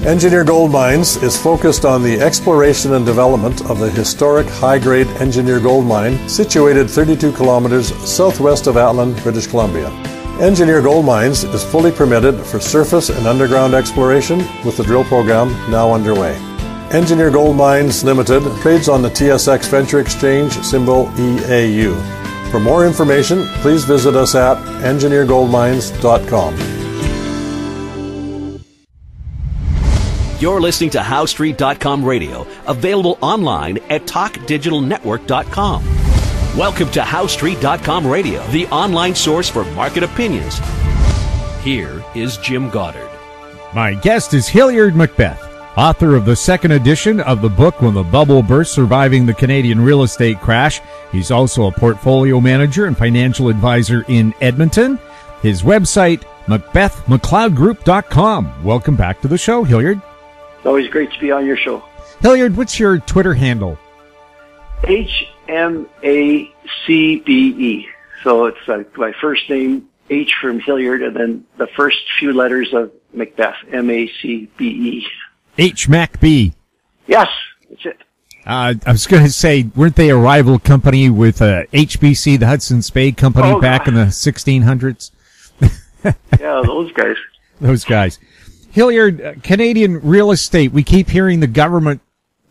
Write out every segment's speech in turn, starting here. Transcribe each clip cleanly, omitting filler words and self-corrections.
Engineer Gold Mines is focused on the exploration and development of the historic high-grade Engineer Gold Mine situated 32 kilometers southwest of Atlin, British Columbia. Engineer Gold Mines is fully permitted for surface and underground exploration with the drill program now underway. Engineer Gold Mines Limited trades on the TSX Venture Exchange, symbol EAU. For more information, please visit us at engineergoldmines.com. You're listening to HowStreet.com radio, available online at TalkDigitalNetwork.com. Welcome to HowStreet.com radio, the online source for market opinions. Here is Jim Goddard. My guest is Hilliard Macbeth, author of the second edition of the book When the Bubble Burst, Surviving the Canadian Real Estate Crash. He's also a portfolio manager and financial advisor in Edmonton. His website, MacbethMcLeodGroup.com. Welcome back to the show, Hilliard. It's always great to be on your show. Hilliard, what's your Twitter handle? HMACBE. So it's like my first name, H from Hilliard, and then the first few letters of Macbeth, MACBE. HMACB. Yes, that's it. I was going to say, weren't they a rival company with HBC, the Hudson Spade Company, back in the 1600s? Yeah, those guys. Those guys. Hilliard, Canadian real estate, we keep hearing the government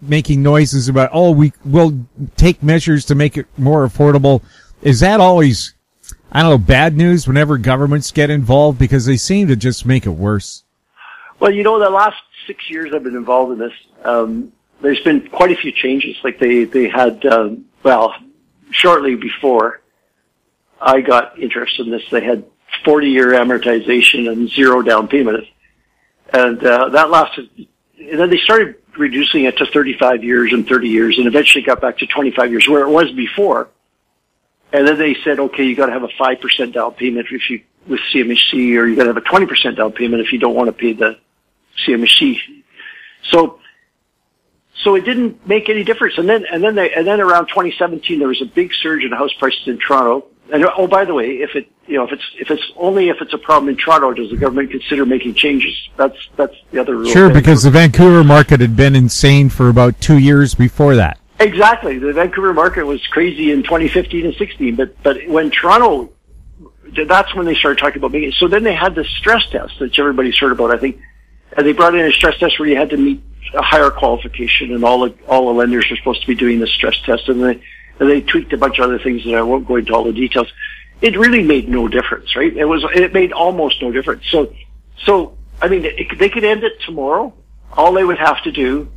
making noises about, we will take measures to make it more affordable. Is that always, I don't know, bad news whenever governments get involved? Because they seem to just make it worse. Well, the last 6 years I've been involved in this, there's been quite a few changes. Like they had, shortly before I got interested in this, they had 40-year amortization and zero down payment. And that lasted, and then they started reducing it to 35 years and 30 years, and eventually got back to 25 years, where it was before. And then they said, okay, you got to have a 5% down payment with CMHC, or you got to have a 20% down payment if you don't want to pay the CMHC. So it didn't make any difference. And then around 2017, there was a big surge in house prices in Toronto. And by the way, if it's a problem in Toronto, does the government consider making changes? That's the other rule. Sure, because the Vancouver market had been insane for about 2 years before that. Exactly. The Vancouver market was crazy in 2015 and 16, but when Toronto, that's when they started talking about making it. So then they had this stress test that everybody's heard about, I think, and they brought in a stress test where you had to meet a higher qualification, and all the lenders were supposed to be doing the stress test, and they tweaked a bunch of other things that I won't go into all the details. It really made no difference, right? It made almost no difference. So I mean, they could end it tomorrow. All they would have to do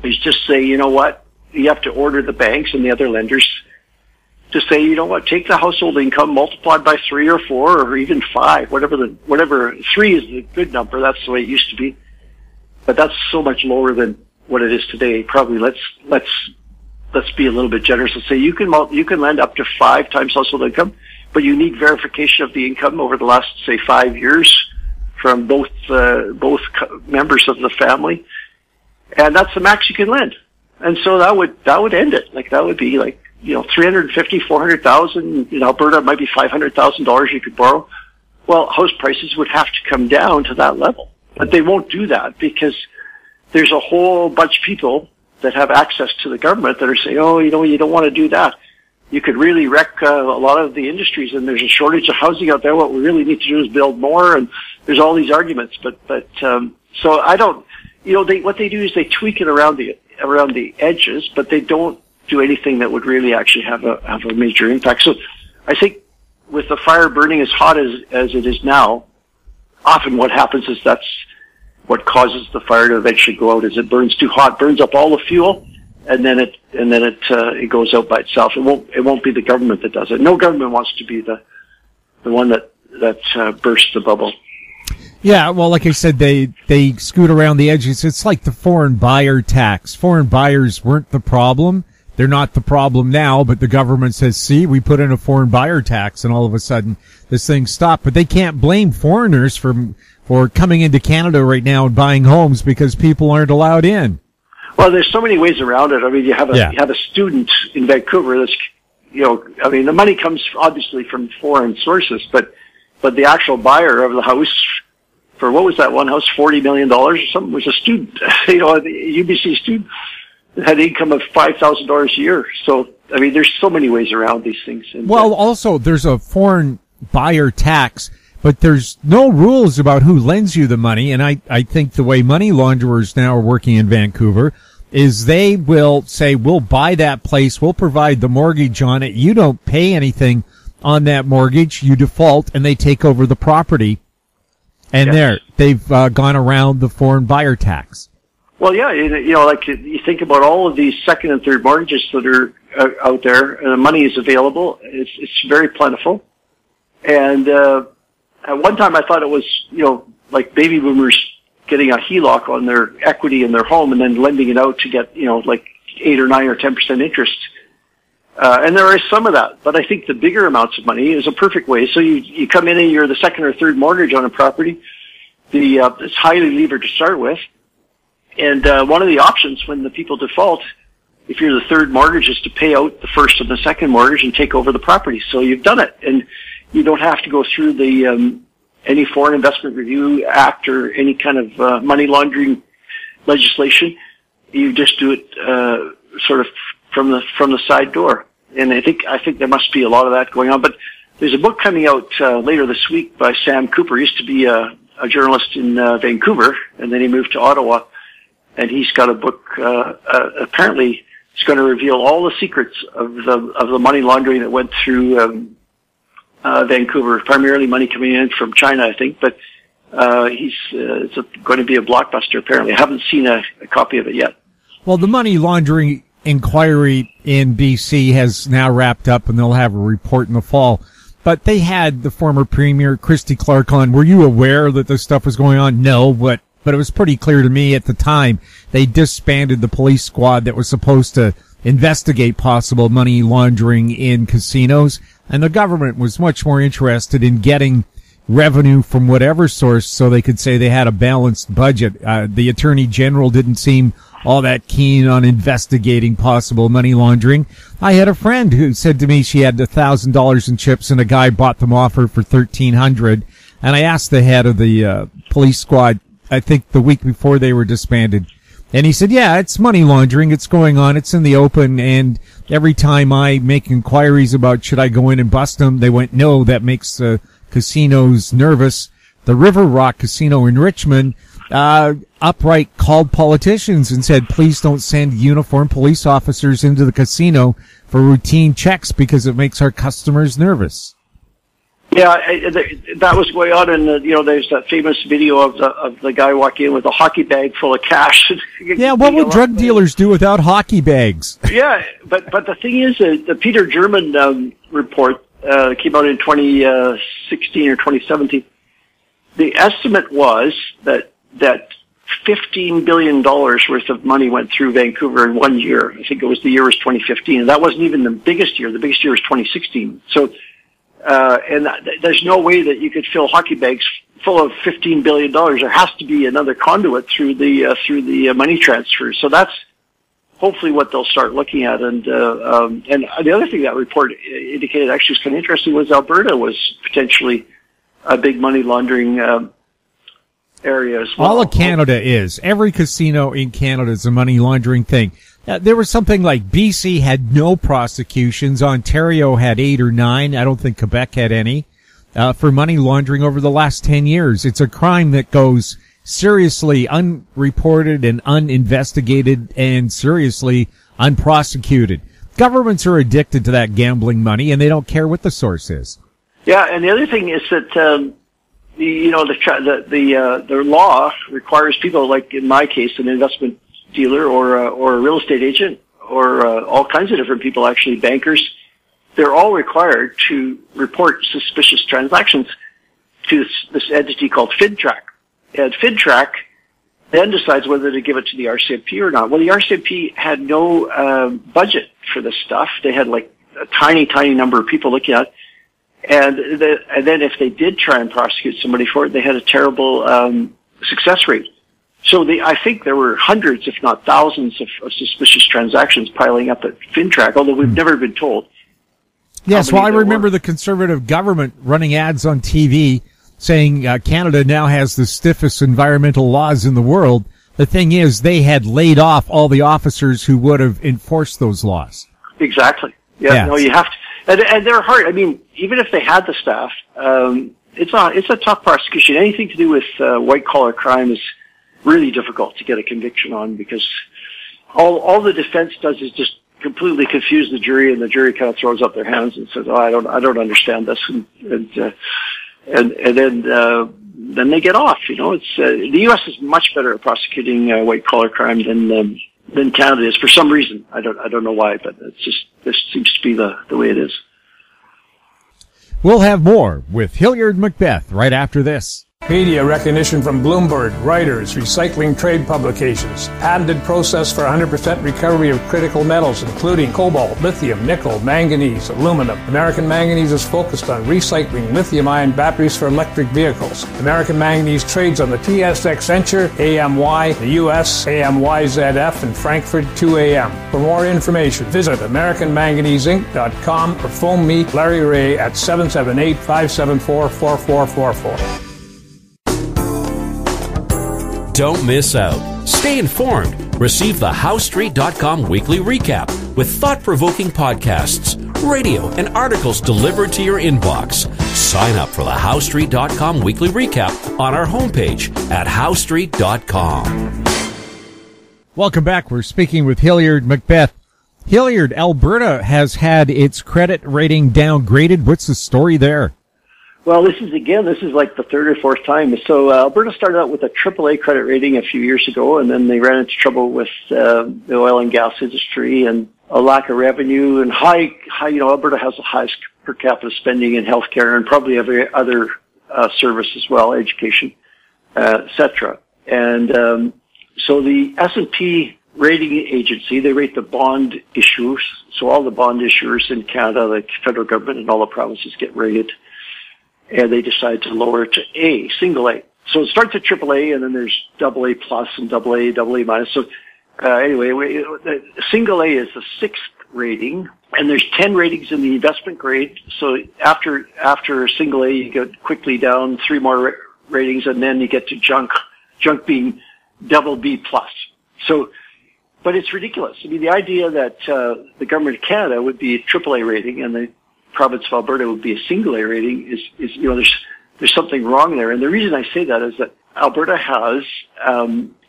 is just say, you know what, you have to order the banks and the other lenders to say, you know what, take the household income multiplied by 3 or 4 or even 5, whatever 3 is the good number. That's the way it used to be. But that's so much lower than what it is today. Probably let's be a little bit generous and say you can lend up to 5 times household income, but you need verification of the income over the last, say, 5 years from both members of the family, and that's the max you can lend. And so that would end it. Like that would be like, $350,000, $400,000 in Alberta. It might be $500,000 you could borrow. Well, house prices would have to come down to that level, but they won't do that because there's a whole bunch of people that have access to the government that are saying, you don't want to do that. You could really wreck a lot of the industries, and there's a shortage of housing out there. What we really need to do is build more, and there's all these arguments. So I don't, what they do is they tweak it around the edges, but they don't do anything that would really actually have a major impact. So I think with the fire burning as hot as it is now, often what happens is that's what causes the fire to eventually go out. Is it burns too hot, burns up all the fuel, and then it goes out by itself. It won't be the government that does it. No government wants to be the one that bursts the bubble. Yeah, well, like I said, they scoot around the edges. It's like the foreign buyer tax. Foreign buyers weren't the problem. They're not the problem now, but the government says, see, we put in a foreign buyer tax, and all of a sudden this thing stopped. But they can't blame foreigners for coming into Canada right now and buying homes because people aren't allowed in. Well, there's so many ways around it. I mean, you have a student in Vancouver that's, the money comes obviously from foreign sources, but the actual buyer of the house for what was that one house, $40 million or something, was a student, a UBC student that had income of $5,000 a year. So, I mean, there's so many ways around these things. And, well, also, there's a foreign buyer tax, but there's no rules about who lends you the money. And I think the way money launderers now are working in Vancouver is they will say, we'll buy that place, we'll provide the mortgage on it, you don't pay anything on that mortgage, you default, and they take over the property. And yes. They've gone around the foreign buyer tax. Well, yeah, like you think about all of these second and third mortgages that are out there, and the money is available. It's very plentiful. And at one time I thought it was, like baby boomers getting a HELOC on their equity in their home and then lending it out to get, like 8 or 9 or 10% interest. And there is some of that, but I think the bigger amounts of money is a perfect way. So you come in and you're the second or third mortgage on a property. It's highly levered to start with. And one of the options when the people default, if you're the third mortgage, is to pay out the first and the second mortgage and take over the property. So you've done it, and you don't have to go through the any Foreign Investment Review Act or any kind of money laundering legislation. You just do it sort of from the side door. And I think there must be a lot of that going on. But there's a book coming out later this week by Sam Cooper. He used to be a journalist in Vancouver, and then he moved to Ottawa. And he's got a book. Apparently, it's going to reveal all the secrets of the money laundering that went through Vancouver. Primarily money coming in from China, I think. But it's going to be a blockbuster. Apparently, I haven't seen a copy of it yet. Well, the money laundering inquiry in BC has now wrapped up, and they'll have a report in the fall. But they had the former Premier Christy Clark on. Were you aware that this stuff was going on? No, but it was pretty clear to me at the time. They disbanded the police squad that was supposed to investigate possible money laundering in casinos, and the government was much more interested in getting revenue from whatever source so they could say they had a balanced budget. The Attorney General didn't seem all that keen on investigating possible money laundering. I had a friend who said to me she had $1,000 in chips and a guy bought them off her for $1,300, and I asked the head of the police squad, I think the week before they were disbanded. And he said, yeah, it's money laundering. It's going on. It's in the open. And every time I make inquiries about should I go in and bust them, they went, no, that makes casinos nervous. The River Rock Casino in Richmond upright called politicians and said, please don't send uniformed police officers into the casino for routine checks because it makes our customers nervous. Yeah, that was going on, and there's that famous video of the guy walking in with a hockey bag full of cash. Yeah, what would drug dealers do without hockey bags? Yeah, but the thing is, the Peter German report came out in 2016 or 2017. The estimate was that $15 billion worth of money went through Vancouver in 1 year. I think the year was 2015, and that wasn't even the biggest year. The biggest year was 2016. So. And there's no way that you could fill hockey bags full of $15 billion. There has to be another conduit through the money transfer. So that's hopefully what they'll start looking at. And the other thing that report indicated actually was kind of interesting was Alberta was potentially a big money laundering area as well. All of Canada is. Every casino in Canada is a money laundering thing. There was something like BC had no prosecutions. Ontario had 8 or 9. I don't think Quebec had any for money laundering over the last 10 years. It's a crime that goes seriously unreported and uninvestigated and seriously unprosecuted. Governments are addicted to that gambling money, and they don't care what the source is. Yeah, and the other thing is that the law requires people, like in my case, an investment dealer or a real estate agent or all kinds of different people, actually bankers, they're all required to report suspicious transactions to this entity called FinTrack. And FinTrack then decides whether to give it to the RCMP or not. Well, the RCMP had no budget for this stuff. They had like a tiny number of people looking at it. And then if they did try and prosecute somebody for it, they had a terrible success rate. So I think there were hundreds, if not thousands, of suspicious transactions piling up at FinTrack, although we've never been told. Yes, well, I remember the Conservative government running ads on TV saying Canada now has the stiffest environmental laws in the world. The thing is, they had laid off all the officers who would have enforced those laws. Exactly. Yeah. No, you have to, and they're hard. I mean, even if they had the staff, it's a tough prosecution. Anything to do with white collar crime is really difficult to get a conviction on, because all the defense does is just completely confuse the jury, and the jury kind of throws up their hands and says, "Oh, I don't understand this," and then they get off. You know, it's the U.S. is much better at prosecuting white collar crime than Canada is for some reason. I don't know why, but this seems to be the way it is. We'll have more with Hilliard Macbeth right after this. Media recognition from Bloomberg, Reuters, recycling trade publications, patented process for 100% recovery of critical metals, including cobalt, lithium, nickel, manganese, aluminum. American Manganese is focused on recycling lithium-ion batteries for electric vehicles. American Manganese trades on the TSX Venture, AMY, the US, AMYZF, and Frankfurt 2AM. For more information, visit AmericanManganeseInc.com or phone me, Larry Ray, at 778-574-4444. Don't miss out. Stay informed. Receive the HowStreet.com weekly recap with thought-provoking podcasts, radio, and articles delivered to your inbox. Sign up for the HowStreet.com weekly recap on our homepage at HowStreet.com. Welcome back. We're speaking with Hilliard Macbeth. Hilliard, Alberta has had its credit rating downgraded. What's the story there? Well, this is like the third or fourth time. So Alberta started out with a AAA credit rating a few years ago, and then they ran into trouble with the oil and gas industry and a lack of revenue and high. Alberta has the highest per capita spending in healthcare and probably every other service as well, education, etc. And so the S&P rating agency, they rate the bond issuers. So all the bond issuers in Canada, the federal government and all the provinces get rated. And they decide to lower it to A, single A. So it starts at AAA, and then there's AA plus and AA minus. So anyway, single A is the sixth rating, and there's 10 ratings in the investment grade. So after single A, you go quickly down 3 more ratings, and then you get to junk being BB plus. So, but it's ridiculous. I mean, the idea that the government of Canada would be a AAA rating and the province of Alberta would be a single A rating is there's something wrong there. And the reason I say that is that Alberta has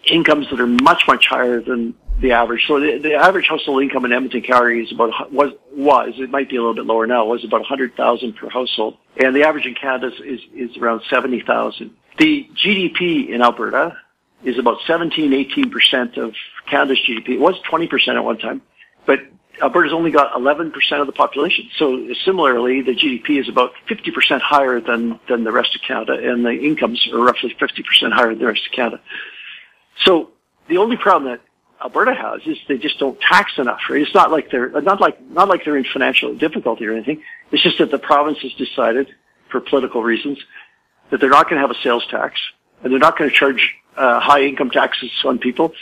incomes that are much higher than the average. So the average household income in Edmonton, Calgary is it might be a little bit lower now, was about $100,000 per household, and the average in Canada is around $70,000. The GDP in Alberta is about 17-18% of Canada's GDP. It was 20% at one time, but Alberta's only got 11% of the population. So similarly, the GDP is about 50% higher than the rest of Canada, and the incomes are roughly 50% higher than the rest of Canada. So the only problem that Alberta has is they just don't tax enough, right? It's not like they're in financial difficulty or anything. It's just that the province has decided, for political reasons, that they're not going to have a sales tax, and they're not going to charge high income taxes on people,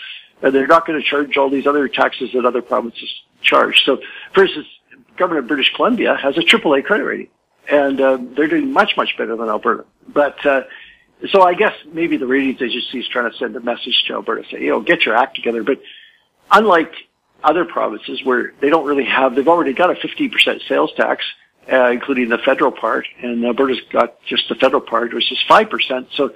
and they're not going to charge all these other taxes that other provinces charge. So, for instance, the government of British Columbia has a AAA credit rating, and they're doing much better than Alberta. But so I guess maybe the ratings agency is trying to send a message to Alberta, say, get your act together. But unlike other provinces where they've already got a 15% sales tax, including the federal part, and Alberta's got just the federal part, which is 5%. So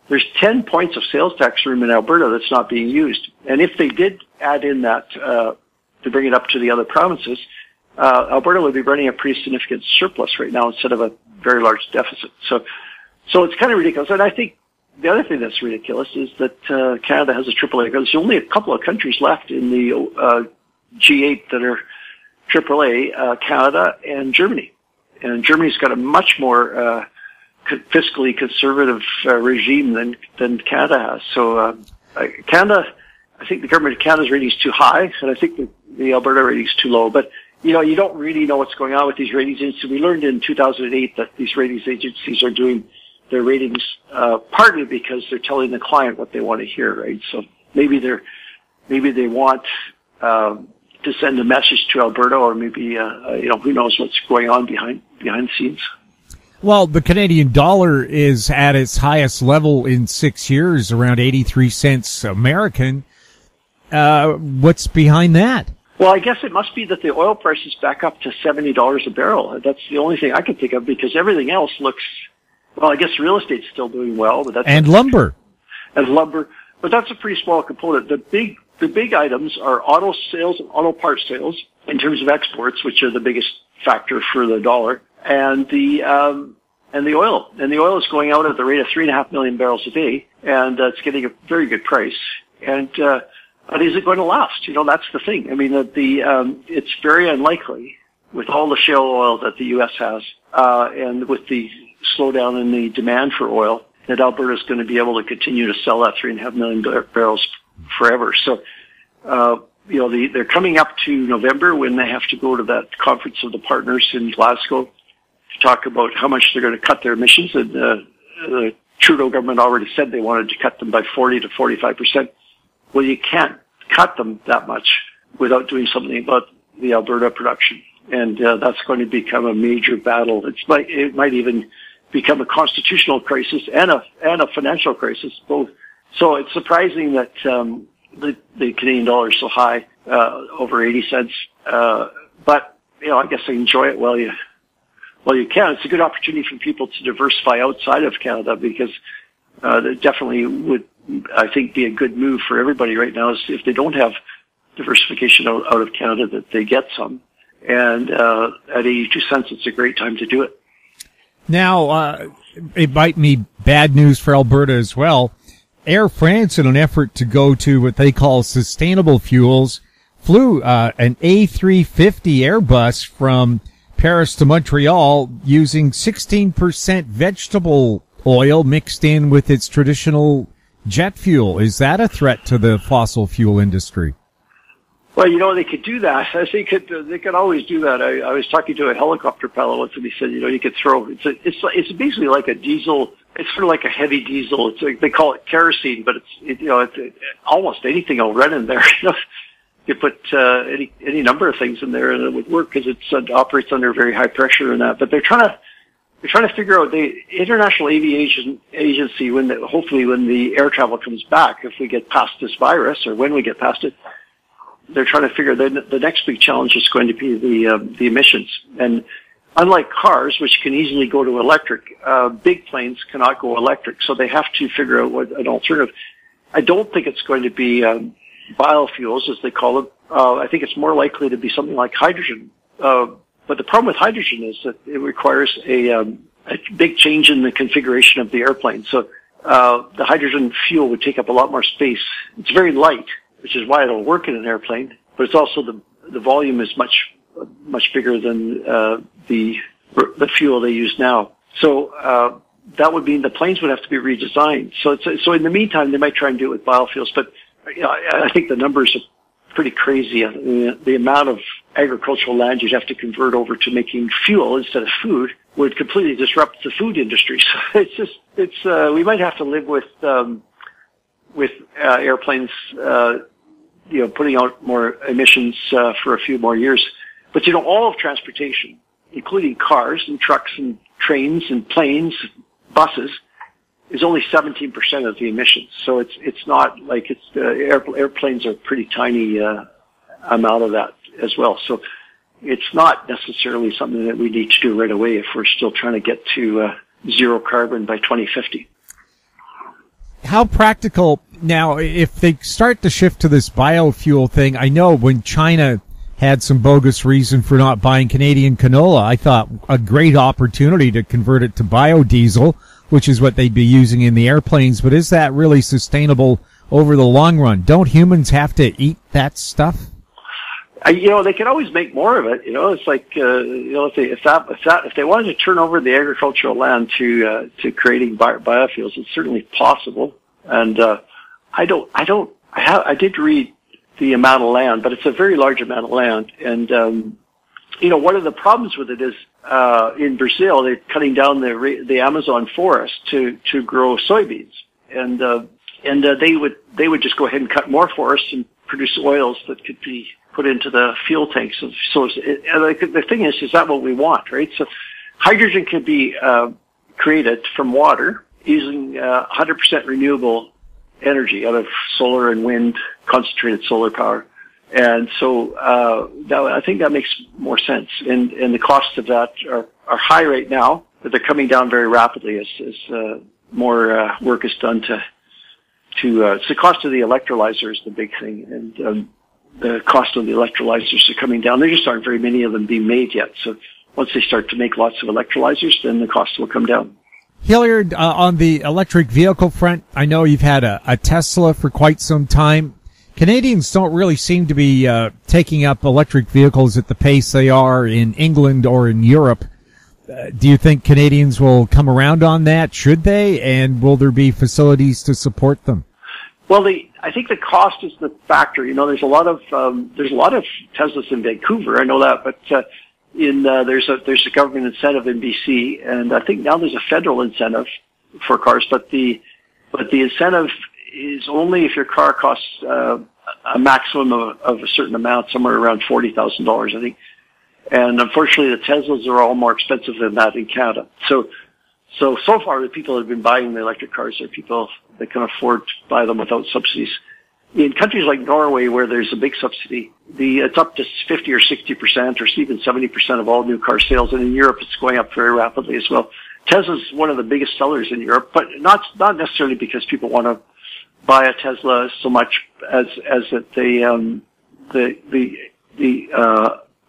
there's 10 points of sales tax room in Alberta that's not being used. And if they did add in that to bring it up to the other provinces, Alberta would be running a pretty significant surplus right now instead of a very large deficit. So it's kind of ridiculous. And I think the other thing that's ridiculous is that Canada has a AAA. There's only a couple of countries left in the G8 that are AAA, Canada and Germany. And Germany's got a much more fiscally conservative regime than Canada has. So Canada, I think the government of Canada's rating is too high, and I think the Alberta rating is too low. But you don't really know what's going on with these ratings agencies. We learned in 2008 that these ratings agencies are doing their ratings partly because they're telling the client what they want to hear, right? So maybe they want to send a message to Alberta, or maybe who knows what's going on behind the scenes. Well, the Canadian dollar is at its highest level in 6 years, around 83 cents American. What's behind that? Well, I guess it must be that the oil price is back up to $70 a barrel. That's the only thing I can think of, because everything else looks, well, I guess real estate's still doing well, but that's and lumber. And lumber, but that's a pretty small component. The big items are auto sales and auto parts sales in terms of exports, which are the biggest factor for the dollar, and the oil. And the oil is going out at the rate of 3.5 million barrels a day, and it's getting a very good price. And but is it going to last? You know, that's the thing. I mean, it's very unlikely with all the shale oil that the U.S. has, and with the slowdown in the demand for oil, that Alberta is going to be able to continue to sell that 3.5 million barrels forever. So, you know, they're coming up to November when they have to go to that conference of the partners in Glasgow to talk about how much they're going to cut their emissions. And the Trudeau government already said they wanted to cut them by 40 to 45%. Well, you can't cut them that much without doing something about the Alberta production. And that's going to become a major battle. It might even become a constitutional crisis and a financial crisis, both. So it's surprising that the Canadian dollar is so high, over 80 cents. But you know, I guess I enjoy it while you can. It's a good opportunity for people to diversify outside of Canada, because it definitely would, I think, be a good move for everybody right now, is if they don't have diversification out of Canada, that they get some. And at 82 cents, it's a great time to do it. Now, it might be bad news for Alberta as well. Air France, in an effort to go to what they call sustainable fuels, flew an A350 Airbus from Paris to Montreal using 16% vegetable oil mixed in with its traditional jet fuel. Is that a threat to the fossil fuel industry? Well, you know, they could do that. They could always do that. I was talking to a helicopter pilot once, and he said, you know, you could throw, it's basically like a diesel. It's sort of like a heavy diesel. It's like, they call it kerosene, but it's almost anything will run in there. You know, you put any number of things in there, and it would work, because it operates under very high pressure and that. But they're trying to figure out, the International Aviation Agency, hopefully when the air travel comes back, if we get past this virus, or when we get past it, they're trying to figure the next big challenge is going to be the emissions. And unlike cars, which can easily go to electric, big planes cannot go electric, so they have to figure out what an alternative. I don't think it's going to be biofuels, as they call it. I think it's more likely to be something like hydrogen. But the problem with hydrogen is that it requires a big change in the configuration of the airplane. So the hydrogen fuel would take up a lot more space. It's very light, which is why it'll work in an airplane, but it's also the volume is much bigger than the fuel they use now. So that would mean the planes would have to be redesigned. So in the meantime, they might try and do it with biofuels, but you know, I think the numbers are pretty crazy. The amount of agricultural land you'd have to convert over to making fuel instead of food would completely disrupt the food industry. So we might have to live with airplanes, you know, putting out more emissions for a few more years. But you know, all of transportation, including cars and trucks and trains and planes, buses, is only 17% of the emissions. So it's not like airplanes are a pretty tiny amount of that as well. So it's not necessarily something that we need to do right away if we're still trying to get to zero carbon by 2050. How practical now, if they start to shift to this biofuel thing? I know when China had some bogus reason for not buying Canadian canola, I thought a great opportunity to convert it to biodiesel, which is what they'd be using in the airplanes. But is that really sustainable over the long run? Don't humans have to eat that stuff? You know, they can always make more of it. You know, it's like, you know, if they wanted to turn over the agricultural land to creating biofuels, it's certainly possible. And, I did read the amount of land, but it's a very large amount of land. And, you know, one of the problems with it is, in Brazil, they're cutting down the Amazon forest to grow soybeans. And they would just go ahead and cut more forests and produce oils that could be put into the fuel tanks. So the thing is that what we want, right? Hydrogen can be created from water using 100% renewable energy out of solar and wind, concentrated solar power. And so I think that makes more sense. And the costs of that are high right now, but they're coming down very rapidly as more work is done to it's the cost of the electrolyzer is the big thing. And the cost of the electrolyzers are coming down. There just aren't very many of them being made yet. So once they start to make lots of electrolyzers, then the cost will come down. Hilliard, on the electric vehicle front, I know you've had a Tesla for quite some time. Canadians don't really seem to be taking up electric vehicles at the pace they are in England or in Europe. Do you think Canadians will come around on that? Should they? And will there be facilities to support them? Well, I think the cost is the factor. You know, there's a lot of Teslas in Vancouver. I know that, but there's a government incentive in BC, and I think now there's a federal incentive for cars. But the incentive is only if your car costs a maximum of a certain amount, somewhere around $40,000, I think. And unfortunately, the Teslas are all more expensive than that in Canada. So far, the people that have been buying the electric cars are people that can afford to buy them without subsidies. In countries like Norway, where there's a big subsidy, it's up to 50 or 60% or even 70% of all new car sales. And in Europe, it's going up very rapidly as well. Tesla's one of the biggest sellers in Europe, but not necessarily because people want to buy a Tesla so much as that the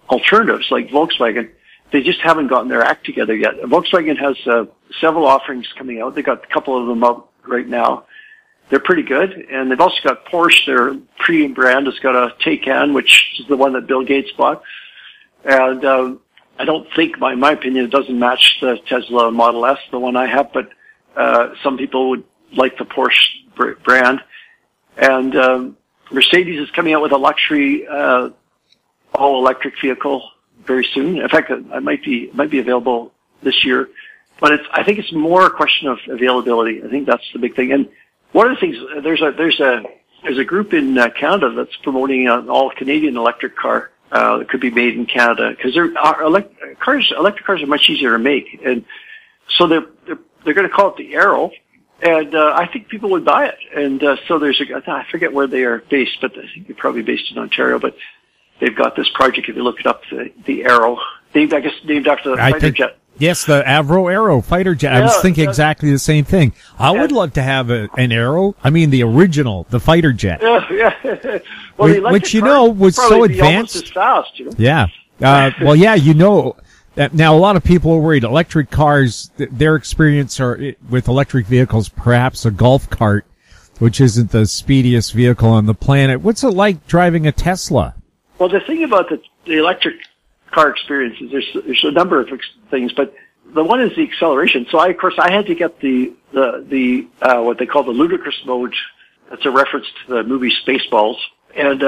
alternatives like Volkswagen, they just haven't gotten their act together yet. Volkswagen has several offerings coming out. They got a couple of them out right now. They're pretty good. And they've also got Porsche, their premium brand, has got a Taycan, which is the one that Bill Gates bought. And I don't think, in my opinion, it doesn't match the Tesla Model S, the one I have, but some people would like the Porsche brand. And Mercedes is coming out with a luxury all-electric vehicle very soon. In fact, it might be available this year. But I think it's more a question of availability. I think that's the big thing. And one of the things, there's a group in Canada that's promoting an all-Canadian electric car that could be made in Canada, because electric cars are much easier to make, and so they're going to call it the Arrow, and I think people would buy it. And so I forget where they are based, but I think they're probably based in Ontario. But they've got this project. If you look it up, the Arrow, I guess named after the fighter jet. Yes, the Avro Arrow fighter jet. Yeah, I was thinking exactly the same thing. I would love to have an Arrow. I mean, the original, the fighter jet. Yeah. Well, which was so advanced. As fast, Yeah. Well, yeah, now a lot of people are worried. Electric cars, their experience with electric vehicles, perhaps a golf cart, which isn't the speediest vehicle on the planet. What's it like driving a Tesla? Well, the thing about the electric car experience is there's a number of things, but the one is the acceleration. So I had to get the what they call the ludicrous mode. That's a reference to the movie Spaceballs, and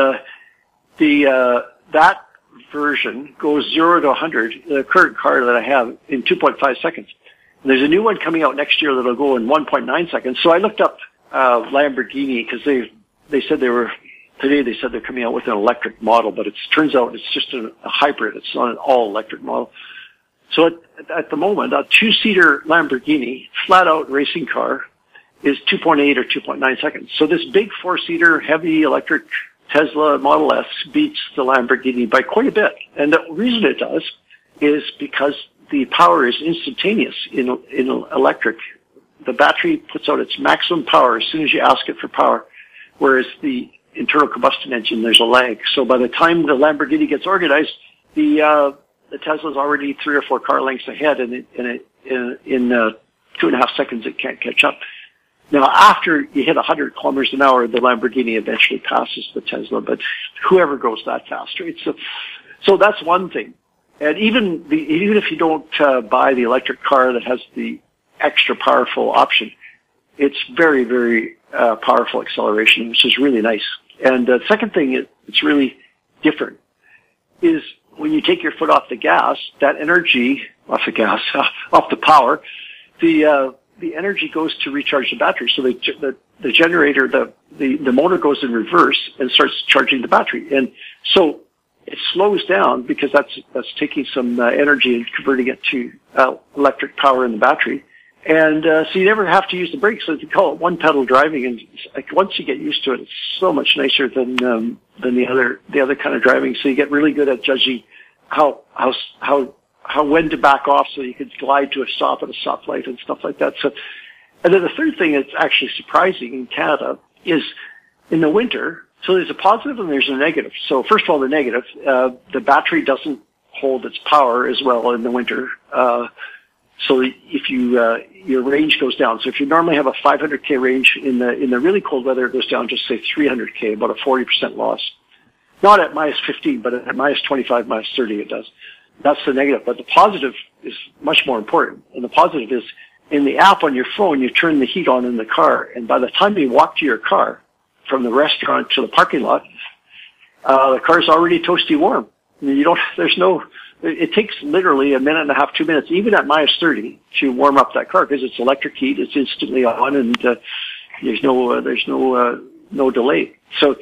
that version goes 0 to 100. The current car that I have in 2.5 seconds. And there's a new one coming out next year that'll go in 1.9 seconds. So I looked up Lamborghini because they said Today they said they're coming out with an electric model, but it turns out it's just a hybrid. It's not an all-electric model. So at the moment, a two-seater Lamborghini, flat-out racing car, is 2.8 or 2.9 seconds. So this big four-seater, heavy electric Tesla Model S beats the Lamborghini by quite a bit. And the reason it does is because the power is instantaneous in electric. The battery puts out its maximum power as soon as you ask it for power, whereas the internal combustion engine, there's a lag. So by the time the Lamborghini gets organized, the Tesla's already 3 or 4 car lengths ahead, and in 2.5 seconds it can't catch up. Now, after you hit 100 kilometers an hour, the Lamborghini eventually passes the Tesla, but whoever goes that fast, right? So that's one thing. And even if you don't buy the electric car that has the extra powerful option, it's very, very powerful acceleration, which is really nice. And the second thing it's really different is when you take your foot off the gas, that energy off the power, the energy goes to recharge the battery. So the generator, the motor goes in reverse and starts charging the battery. And so it slows down because that's taking some energy and converting it to electric power in the battery. And so you never have to use the brakes. So they call it one pedal driving, and like once you get used to it, it's so much nicer than the other kind of driving. So you get really good at judging how when to back off, so you can glide to a stop at a stoplight and stuff like that. So, and then the third thing that's actually surprising in Canada is in the winter. So there's a positive and there's a negative. So first of all, the negative, the battery doesn't hold its power as well in the winter. So if your range goes down. So if you normally have a 500K range in the really cold weather, it goes down to say 300K, about a 40% loss. Not at minus 15, but at minus 25, minus 30 it does. That's the negative. But the positive is much more important. And the positive is in the app on your phone, you turn the heat on in the car. And by the time you walk to your car from the restaurant to the parking lot, the car's already toasty warm. It takes literally a minute and a half, 2 minutes, even at minus 30, to warm up that car because it's electric heat. It's instantly on, and there's no delay. So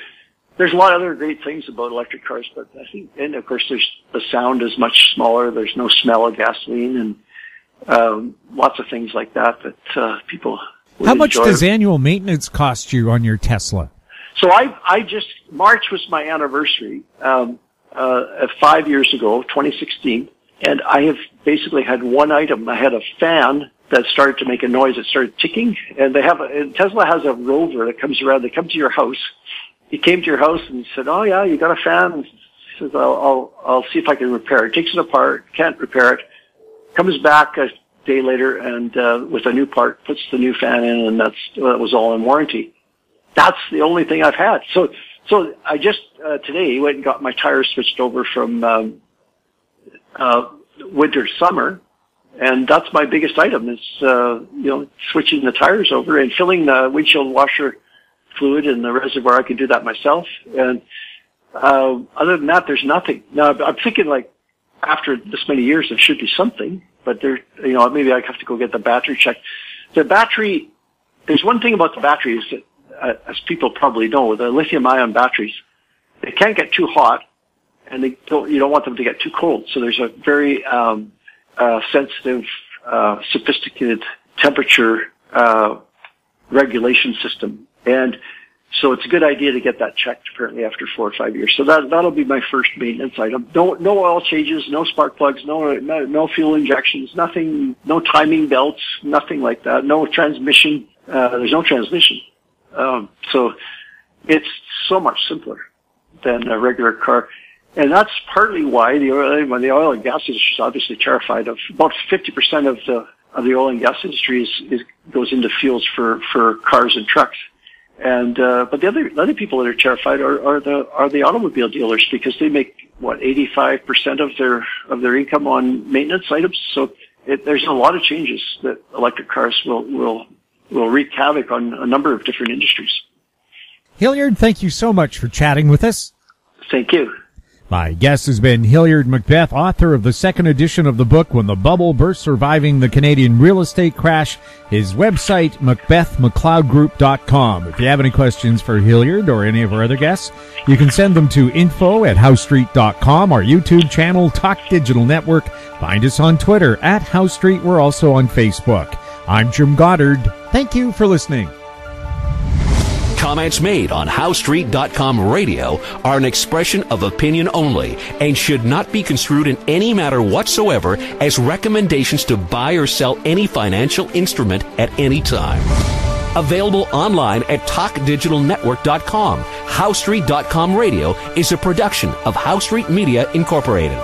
there's a lot of other great things about electric cars, but I think, and of course, the sound is much smaller. There's no smell of gasoline, and lots of things like that people. How much does annual maintenance cost you on your Tesla? So March was my anniversary. 5 years ago, 2016, and I have basically had one item. I had a fan that started to make a noise. It started ticking, and Tesla has a rover that comes around. They come to your house. He came to your house and said, "Oh yeah, you got a fan?" And he says, "I'll see if I can repair it." Takes it apart, can't repair it. Comes back a day later and with a new part, puts the new fan in, and that was all in warranty. That's the only thing I've had. So I just today went and got my tires switched over from winter to summer, and that's my biggest item is switching the tires over and filling the windshield washer fluid in the reservoir. I can do that myself, and other than that, there's nothing. Now I'm thinking like after this many years there should be something, but maybe I have to go get the battery checked. The battery. There's one thing about the battery is that. As people probably know, the lithium-ion batteries, they can't get too hot, and you don't want them to get too cold. So there's a very sensitive, sophisticated temperature regulation system, and so it's a good idea to get that checked. Apparently, after 4 or 5 years, so that'll be my first maintenance item. No oil changes, no spark plugs, no fuel injections, nothing, no timing belts, nothing like that. No transmission. There's no transmission. So it's so much simpler than a regular car. And that's partly why the oil and gas industry is obviously terrified of. About 50% of the oil and gas industry goes into fuels for cars and trucks. And, but the other people that are terrified are the automobile dealers because they make, 85% of their income on maintenance items. So there's a lot of changes that electric cars will wreak havoc on a number of different industries. Hilliard, thank you so much for chatting with us. Thank you. My guest has been Hilliard Macbeth, author of the second edition of the book, When the Bubble Burst, Surviving the Canadian Real Estate Crash. His website, macbethmcleodgroup.com. If you have any questions for Hilliard or any of our other guests, you can send them to info@housestreet.com, our YouTube channel, Talk Digital Network. Find us on Twitter @HouseStreet. We're also on Facebook. I'm Jim Goddard. Thank you for listening. Comments made on HowStreet.com radio are an expression of opinion only and should not be construed in any matter whatsoever as recommendations to buy or sell any financial instrument at any time. Available online at TalkDigitalNetwork.com. HowStreet.com radio is a production of HowStreet Media Incorporated.